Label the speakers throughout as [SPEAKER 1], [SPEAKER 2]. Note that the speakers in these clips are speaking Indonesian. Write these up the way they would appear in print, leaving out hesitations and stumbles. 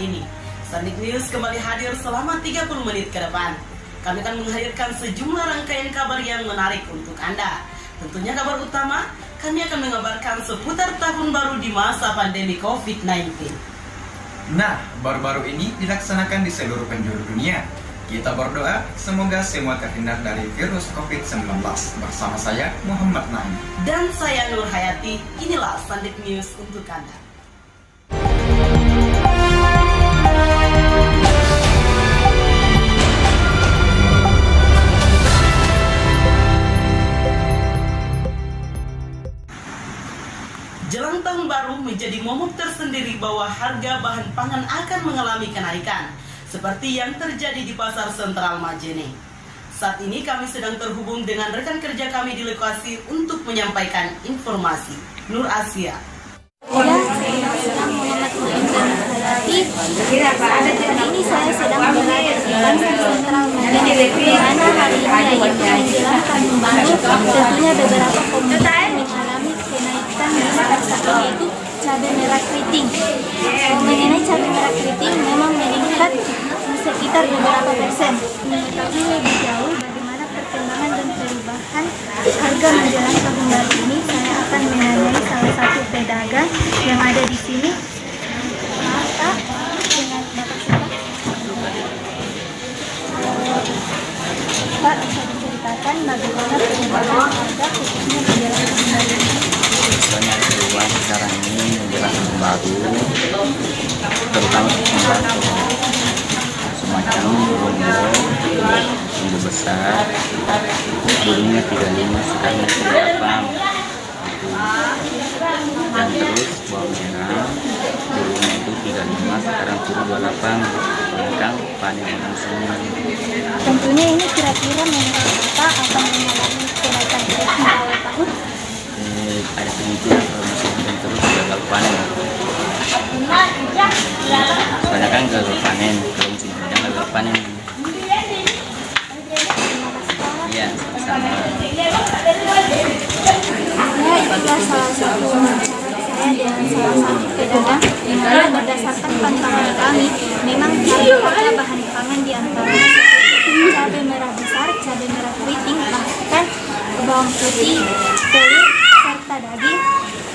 [SPEAKER 1] kali ini. Sandik News kembali hadir selama 30 menit ke depan. Kami akan menghadirkan sejumlah rangkaian kabar yang menarik untuk Anda. Tentunya kabar utama, kami akan mengabarkan seputar tahun baru di masa pandemi COVID-19.
[SPEAKER 2] Nah, baru-baru ini dilaksanakan di seluruh penjuru dunia. Kita berdoa semoga semua terhindar dari virus COVID-19. Bersama saya, Muhammad Naim.
[SPEAKER 1] Dan saya Nur Hayati, inilah Sandik News untuk Anda. Jelang tahun baru menjadi momok tersendiri bahwa harga bahan pangan akan mengalami kenaikan, seperti yang terjadi di Pasar Sentral Majene. Saat ini kami sedang terhubung dengan rekan kerja kami di lokasi untuk menyampaikan informasi. Nur Asia.
[SPEAKER 3] Ya, saya sedang Muhammad Naim. Hari ini saya sedang berada di Pasar Sentral Majene, di mana hari ini menjelang tahun baru. Tentunya beberapa komoditas mengalami kenaikan di pasar, yaitu cabai merah keriting. Mengenai cabai merah keriting memang meningkat sekitar beberapa persen. Mengetahui lebih jauh bagaimana perkembangan dan perubahan harga menjelang tahun baru ini, saya akan menanyai salah satu pedagang yang ada di sini. Maaf Pak, dengan Bapak siapa? Pak, bisa diceritakan bagaimana perubahan harga khususnya menjelang tahun baru ini?
[SPEAKER 4] Banyak perubahan sekarang ini menjelang tahun baru, terutama semacam bumbu besar, dulunya 35 sekarang 38, dan terus bawang merah dulunya itu 35 sekarang turun 28, sedangkan panen langsungnya.
[SPEAKER 3] Tentunya ini kira-kira mengapa akan mengalami kenaikan di awal tahun?
[SPEAKER 4] Ada kemungkinan kalau musim hujan terus gagal panen. Soalnya kan gagal panen, kalau musim hujan gagal panen. Iya, sama.
[SPEAKER 3] Ya, itulah salah satu saya dengan salah satu pedagang yang mana berdasarkan pantauan kami, memang harga bahan pangan di antaranya seperti cabai merah besar, cabai merah keriting, bahkan bawang putih, telur, serta daging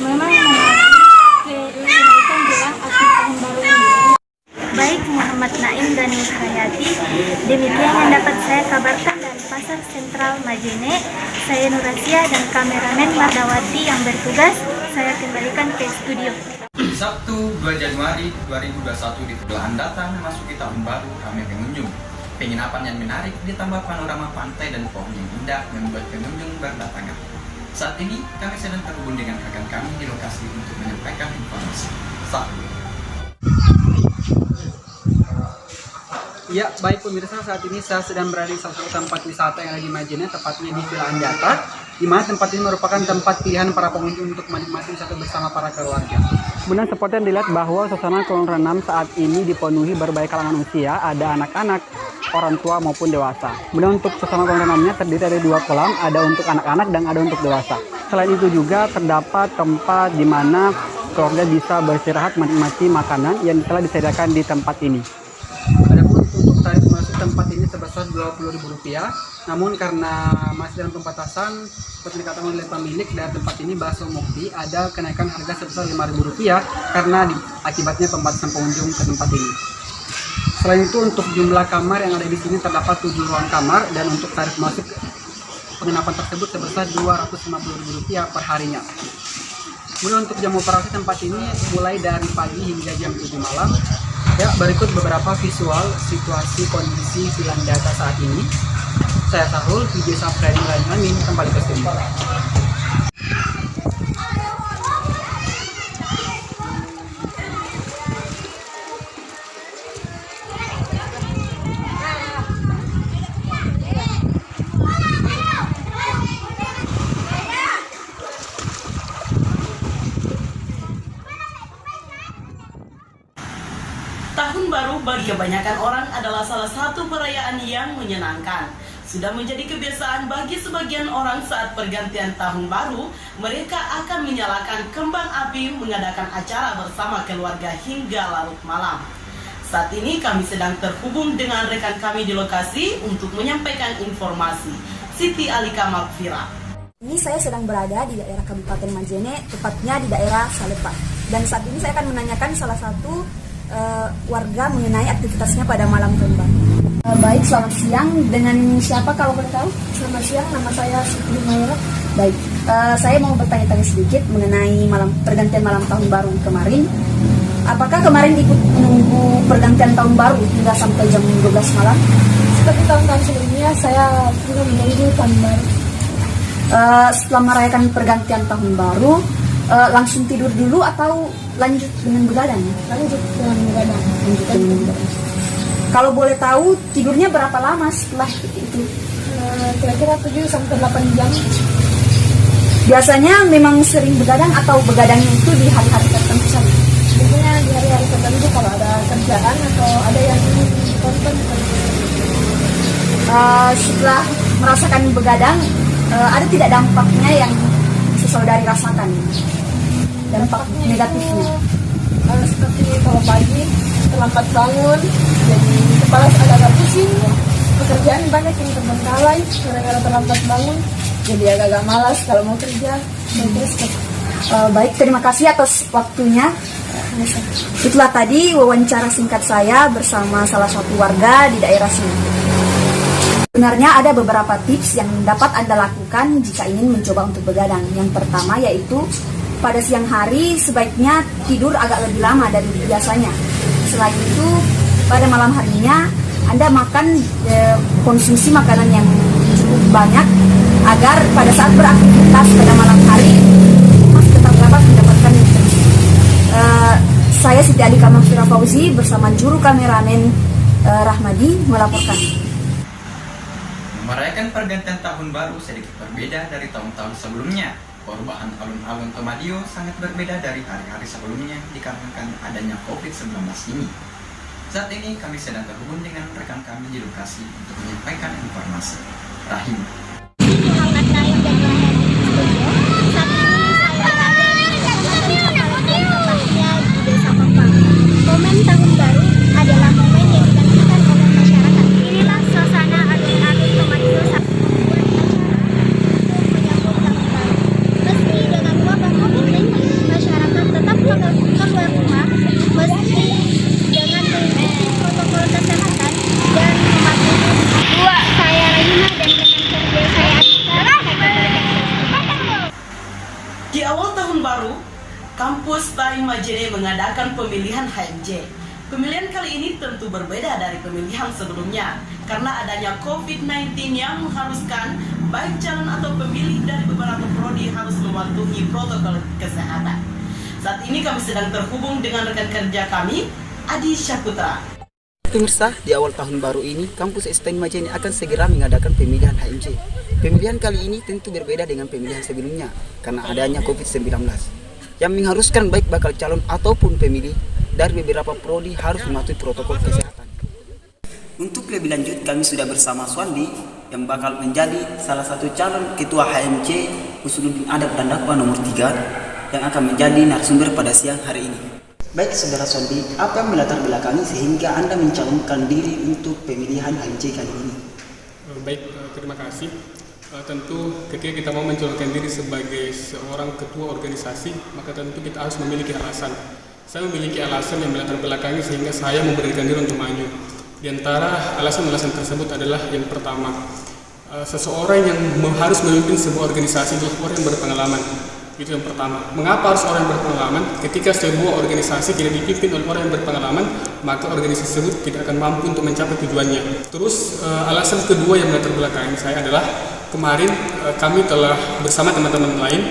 [SPEAKER 3] memang mengalami kenaikan jelang akhir tahun baru ini. Baik Muhammad Naim dan Nur Hayati, demikian yang dapat saya kabarkan dari Pasar Sentral Majene. Saya Nur Asia dan kameramen Mardawati yang bertugas, saya kembalikan ke studio.
[SPEAKER 2] Sabtu 2 Januari 2021 di belahan datang memasuki tahun baru ramai pengunjung. Penginapan yang menarik ditambah panorama pantai dan pohon yang indah membuat pengunjung berdatangan. Saat ini kami sedang terhubung dengan rekan kami di lokasi untuk menyampaikan informasi.
[SPEAKER 5] Ya, baik pemirsa, saat ini saya sedang berada di salah satu tempat wisata yang ada di Majene, tepatnya di Villa Andata, di mana tempat ini merupakan tempat pilihan para pengunjung untuk menikmati wisata bersama para keluarga. Kemudian seperti yang dilihat bahwa suasana kolam renang saat ini dipenuhi berbagai kalangan usia, ada anak-anak, orang tua maupun dewasa. Kemudian untuk suasana kolam renangnya terdiri dari 2 kolam, ada untuk anak-anak dan ada untuk dewasa. Selain itu juga terdapat tempat di mana keluarga bisa beristirahat menikmati makanan yang telah disediakan di tempat ini. Adapun untuk tarif masuk tempat ini sebesar Rp20.000, namun karena masih dalam pembatasan seperti dikatakan oleh pemilik dari tempat ini, Baso Mukti, ada kenaikan harga sebesar Rp5.000 karena akibatnya pembatasan pengunjung ke tempat ini. Selain itu untuk jumlah kamar yang ada di sini terdapat 7 ruang kamar dan untuk tarif masuk penginapan tersebut sebesar Rp250.000 per harinya. Kemudian untuk jam operasi tempat ini mulai dari pagi hingga jam 7 malam. Ya, berikut beberapa visual situasi kondisi Villa Andata saat ini. Saya Sahul, video Sapredi Lain kembali ke studio.
[SPEAKER 1] Tahun baru bagi kebanyakan orang adalah salah satu perayaan yang menyenangkan. Sudah menjadi kebiasaan bagi sebagian orang saat pergantian tahun baru, mereka akan menyalakan kembang api, mengadakan acara bersama keluarga hingga larut malam. Saat ini kami sedang terhubung dengan rekan kami di lokasi untuk menyampaikan informasi. Siti Alika Magfira.
[SPEAKER 6] Ini saya sedang berada di daerah Kabupaten Majene, tepatnya di daerah Salepa. Dan saat ini saya akan menanyakan salah satu warga mengenai aktivitasnya pada malam tahun baru. Baik, selamat siang. Dengan siapa kalau boleh tahu? Selamat siang, nama saya Siti Mayra. Baik, saya mau bertanya-tanya sedikit mengenai pergantian malam tahun baru kemarin. Apakah kemarin ikut menunggu pergantian tahun baru hingga sampai jam 12 malam?
[SPEAKER 7] Seperti tahun-tahun sebelumnya, saya juga menunggu tahun baru.
[SPEAKER 6] Setelah merayakan pergantian tahun baru, langsung tidur dulu atau lanjut dengan begadang?
[SPEAKER 7] Lanjut dengan begadang.
[SPEAKER 6] Kalau boleh tahu, tidurnya berapa lama setelah itu?
[SPEAKER 7] Kira-kira 7-8 jam.
[SPEAKER 6] Biasanya memang sering begadang atau begadangnya itu di hari-hari tertentu saja?
[SPEAKER 7] Biasanya di hari-hari tertentu kalau ada kerjaan atau ada yang ditonton.
[SPEAKER 6] Setelah merasakan begadang, ada tidak dampaknya yang sesaudari rasakan? Dampak negatifnya?
[SPEAKER 7] Seperti kalau pagi terlambat bangun, jadi kepala agak-agak pusing, pekerjaan banyak yang terbengkalai gara-gara terlambat bangun, jadi agak-agak malas kalau mau kerja.
[SPEAKER 6] Baik, terima kasih atas waktunya. Itulah tadi wawancara singkat saya bersama salah satu warga di daerah sini. Sebenarnya ada beberapa tips yang dapat Anda lakukan jika ingin mencoba untuk begadang. Yang pertama yaitu pada siang hari sebaiknya tidur agak lebih lama dari biasanya. Selain itu, pada malam harinya Anda makan konsumsi makanan yang cukup banyak agar pada saat beraktivitas pada malam hari Mas tetap dapat mendapatkan nutrisi. Saya Siti Alika Magfira Fauzi bersama juru kameramen Rahmadi melaporkan.
[SPEAKER 2] Merayakan pergantian tahun baru sedikit berbeda dari tahun-tahun sebelumnya. Perubahan alun-alun Tomadio sangat berbeda dari hari-hari sebelumnya dikarenakan adanya COVID-19 ini. Saat ini kami sedang terhubung dengan rekan kami di lokasi untuk menyampaikan informasi. Rahim.
[SPEAKER 3] Muhammad Naim dan Rahim Studio. Saat ini saya berada di Kecamatan Kapalagan, tepatnya di Desa Pampang. Momen tahun baru adalah momen yang dinantikan oleh masyarakat. Inilah suasana alun-alun Tomadio saat membuat acara untuk menyambut tahun baru. Meski dengan wabah COVID-19, masyarakat tetap keluar rumah meski dengan mengikuti protokol kesehatan dan mematuhi. Saya Rahima dan rekan kerja saya
[SPEAKER 1] Di awal tahun baru, kampus TAI Majene mengadakan pemilihan HMJ. Pemilihan kali ini tentu berbeda dari pemilihan sebelumnya karena adanya COVID-19 yang mengharuskan baik calon atau pemilih dari beberapa prodi harus mematuhi protokol kesehatan. Saat ini kami sedang terhubung dengan rekan kerja kami, Adi Syaputra.
[SPEAKER 5] Pemirsa, di awal tahun baru ini, kampus STM Majene akan segera mengadakan pemilihan HMJ. Pemilihan kali ini tentu berbeda dengan pemilihan sebelumnya karena adanya COVID-19 yang mengharuskan baik bakal calon ataupun pemilih dari beberapa prodi harus mematuhi protokol kesehatan. Untuk lebih lanjut, kami sudah bersama Swandi yang bakal menjadi salah satu calon ketua HMJ Usuluddin Adab dan Dakwah nomor 3 yang akan menjadi narasumber pada siang hari ini. Baik, Saudara Swandi, apa yang melatar belakangi sehingga Anda mencalonkan diri untuk pemilihan HMJ kali ini?
[SPEAKER 8] Baik, terima kasih. Tentu ketika kita mau mencalonkan diri sebagai seorang ketua organisasi, maka tentu kita harus memiliki alasan. Saya memiliki alasan yang melatar belakangi sehingga saya memberanikan diri untuk maju. Di antara alasan-alasan tersebut adalah yang pertama, seseorang yang harus memimpin sebuah organisasi adalah orang yang berpengalaman. Itu yang pertama. Mengapa harus orang yang berpengalaman? Ketika sebuah organisasi tidak dipimpin oleh orang yang berpengalaman, maka organisasi tersebut tidak akan mampu untuk mencapai tujuannya. Terus alasan kedua yang melatar belakangi saya adalah kemarin kami telah bersama teman-teman lain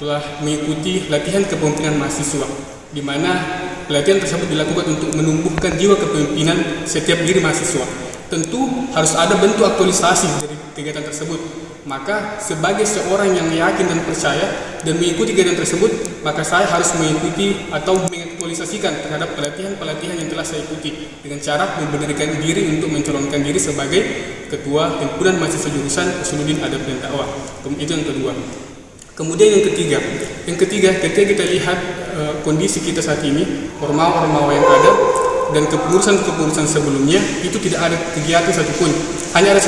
[SPEAKER 8] telah mengikuti latihan kepemimpinan mahasiswa, di mana pelatihan tersebut dilakukan untuk menumbuhkan jiwa kepemimpinan setiap diri mahasiswa. Tentu harus ada bentuk aktualisasi dari kegiatan tersebut. Maka sebagai seorang yang yakin dan percaya dan mengikuti kegiatan tersebut, maka saya harus mengikuti atau mengaktualisasikan terhadap pelatihan-pelatihan yang telah saya ikuti dengan cara membenarkan diri untuk mencalonkan diri sebagai ketua himpunan mahasiswa jurusan Usuluddin Adab dan Dakwah. Itu yang kedua. Kemudian yang ketiga, ketika kita lihat kondisi kita saat ini, ormawa-ormawa yang ada dan kepengurusan sebelumnya itu tidak ada kegiatan satupun. Hanya ada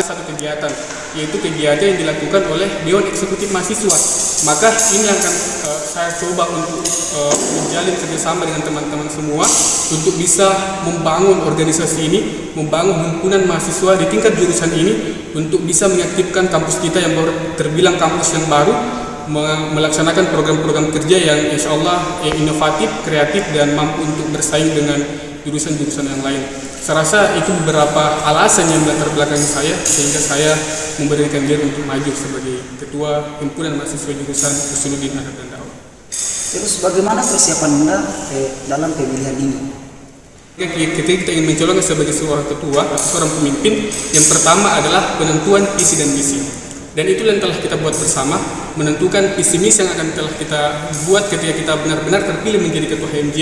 [SPEAKER 8] satu kegiatan, yaitu kegiatan yang dilakukan oleh Dewan Eksekutif Mahasiswa. Maka ini akan saya coba untuk menjalin kerjasama dengan teman-teman semua untuk bisa membangun organisasi ini, membangun himpunan mahasiswa di tingkat jurusan ini untuk bisa mengaktifkan kampus kita yang baru terbilang kampus yang baru, melaksanakan program-program kerja yang insya Allah inovatif, kreatif, dan mampu untuk bersaing dengan jurusan-jurusan yang lain. Saya rasa itu beberapa alasan yang melatar belakangi saya sehingga saya memberikan diri untuk maju sebagai ketua himpunan mahasiswa jurusan Usuluddin Adab dan Dakwah.
[SPEAKER 9] Terus bagaimana persiapan Anda dalam pemilihan ini?
[SPEAKER 8] Ketika kita ingin mencalonkan sebagai seorang ketua atau seorang pemimpin, yang pertama adalah penentuan visi dan misi. Dan itu yang telah kita buat bersama, menentukan visi misi yang akan telah kita buat ketika kita benar-benar terpilih menjadi ketua HMJ.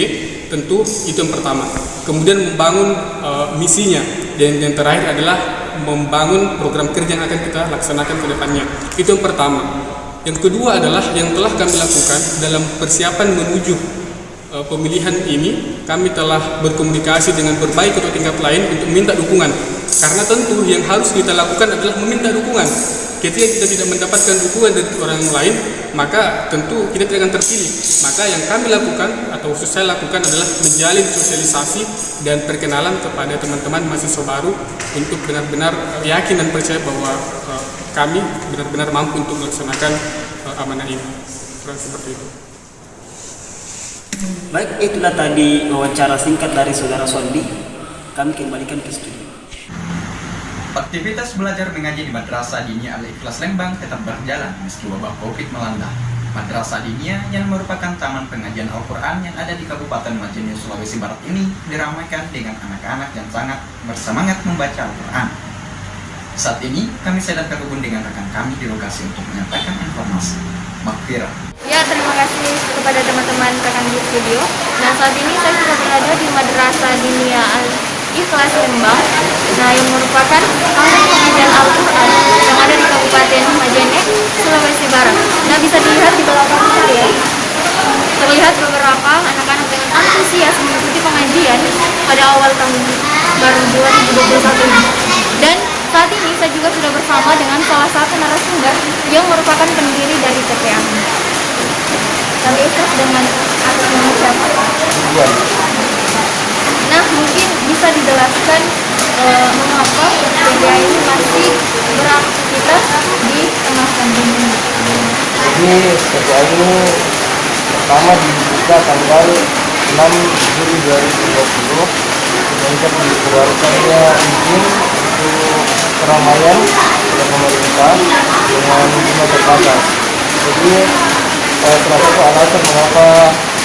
[SPEAKER 8] Tentu itu yang pertama. Kemudian membangun misinya, dan yang terakhir adalah membangun program kerja yang akan kita laksanakan ke depannya. Itu yang pertama. Yang kedua adalah yang telah kami lakukan dalam persiapan menuju pemilihan ini, kami telah berkomunikasi dengan berbagai ketua tingkat lain untuk meminta dukungan. Karena tentu yang harus kita lakukan adalah meminta dukungan. Ketika kita tidak mendapatkan dukungan dari orang lain, maka tentu kita tidak akan terpilih. Maka yang kami lakukan atau khusus saya lakukan adalah menjalin sosialisasi dan perkenalan kepada teman-teman mahasiswa baru untuk benar-benar yakin dan percaya bahwa kami benar-benar mampu untuk melaksanakan amanah ini. Seperti itu.
[SPEAKER 9] Baik, itulah tadi wawancara singkat dari Saudara Sondi. Kami kembalikan ke studio.
[SPEAKER 2] Aktivitas belajar mengaji di Madrasah Diniyah Al-Ikhlas Lembang tetap berjalan meski wabah Covid melanda. Madrasah Diniyah yang merupakan taman pengajian Al-Quran yang ada di Kabupaten Majene, Sulawesi Barat ini diramaikan dengan anak-anak yang sangat bersemangat membaca Al-Quran. Saat ini kami sedang terhubung dengan rekan kami di lokasi untuk menyampaikan informasi. Makfira.
[SPEAKER 3] Ya, terima kasih kepada teman-teman rekan di studio. Nah, saat ini saya sudah berada di Madrasah Diniyah Al-Ikhlas Lembang, nah yang merupakan kampung pengajian Al-Quran yang ada di Kabupaten Majene, Sulawesi Barat. Nah, bisa dilihat di belakang saya, terlihat beberapa anak-anak dengan antusias mengikuti pengajian pada awal tahun baru 2021 ini. Dan saat ini saya juga sudah bersama dengan salah satu narasumber yang merupakan pendiri dari TPA. Kami ikut dengan atas nama siapa? Nah, mungkin bisa dijelaskan mengapa TPA ini masih beraktivitas di tengah pandemi ini.
[SPEAKER 10] Jadi TPA ini pertama dibuka tanggal 6 Juli 2020 semenjak dikeluarkannya izin untuk keramaian oleh pemerintah dengan jumlah terbatas. Jadi salah satu alasan mengapa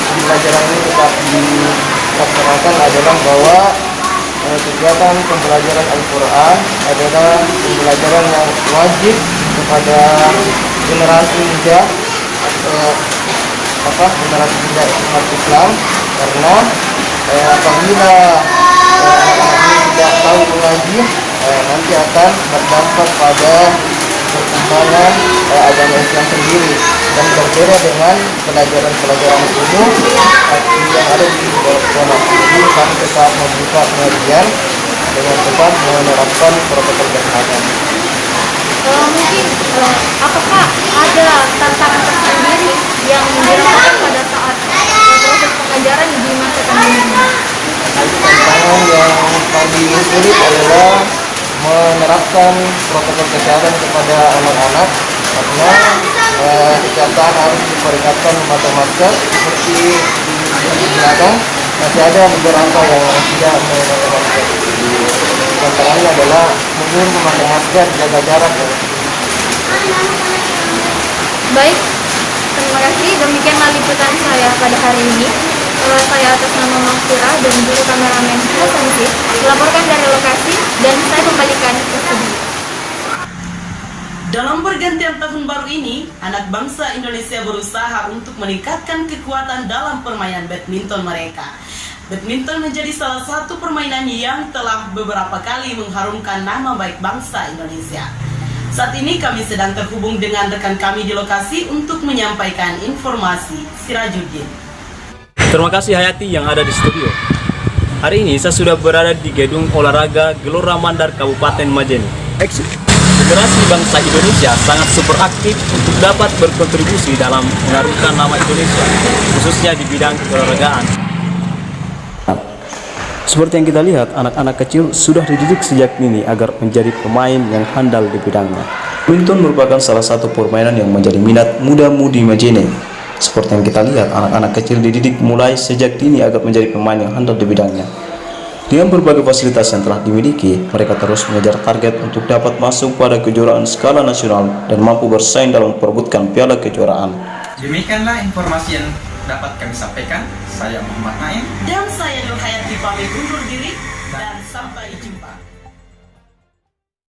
[SPEAKER 10] pembelajaran ini tetap dilaksanakan adalah bahwa kegiatan pembelajaran Al-Quran adalah pembelajaran yang wajib kepada generasi muda atau generasi muda umat Islam, karena apabila anak-anak ini tidak tahu mengaji, nanti akan berdampak pada perkembangan agama Islam sendiri, dan berbeda dengan pelajaran-pelajaran umum yang ada di sekolah. Jadi kami tetap membuka pengajian dengan tetap menerapkan protokol kesehatan.
[SPEAKER 3] Mungkin apakah ada tantangan tersendiri yang dirasakan pada saat proses pengajaran di masa pandemi ini?
[SPEAKER 10] Tantangan yang paling sulit adalah menerapkan protokol kesehatan kepada anak-anak, karena kesehatan harus diperlihatkan memakai masker. Seperti di belakang masih ada beberapa yang tidak memakai masker. Tantangannya adalah memakai masker, jaga jarak.
[SPEAKER 3] Baik, terima kasih. Demikianlah liputan saya pada hari ini. Saya atas nama Makfira dan juru kameramen Hasan Sif melaporkan dari lokasi, dan saya kembalikan ke studio.
[SPEAKER 1] Dalam pergantian tahun baru ini, anak bangsa Indonesia berusaha untuk meningkatkan kekuatan dalam permainan badminton mereka. Badminton menjadi salah satu permainan yang telah beberapa kali mengharumkan nama baik bangsa Indonesia. Saat ini kami sedang terhubung dengan rekan kami di lokasi untuk menyampaikan informasi. Sirajuddin.
[SPEAKER 11] Terima kasih Hayati yang ada di studio. Hari ini saya sudah berada di gedung olahraga Gelora Mandar Kabupaten Majene. Federasi Bangsa Indonesia sangat super aktif untuk dapat berkontribusi dalam mengharumkan nama Indonesia, khususnya di bidang keolahragaan. Seperti yang kita lihat, anak-anak kecil sudah dididik sejak dini agar menjadi pemain yang handal di bidangnya. Badminton merupakan salah satu permainan yang menjadi minat muda-mudi Majene. Seperti yang kita lihat, anak-anak kecil dididik mulai sejak dini agar menjadi pemain yang handal di bidangnya. Dengan berbagai fasilitas yang telah dimiliki, mereka terus mengejar target untuk dapat masuk pada kejuaraan skala nasional dan mampu bersaing dalam memperebutkan piala kejuaraan.
[SPEAKER 2] Demikianlah informasi yang dapat kami sampaikan. Saya Muhammad Naim
[SPEAKER 1] Dan saya Nur Hayati pamit undur diri dan sampai jumpa.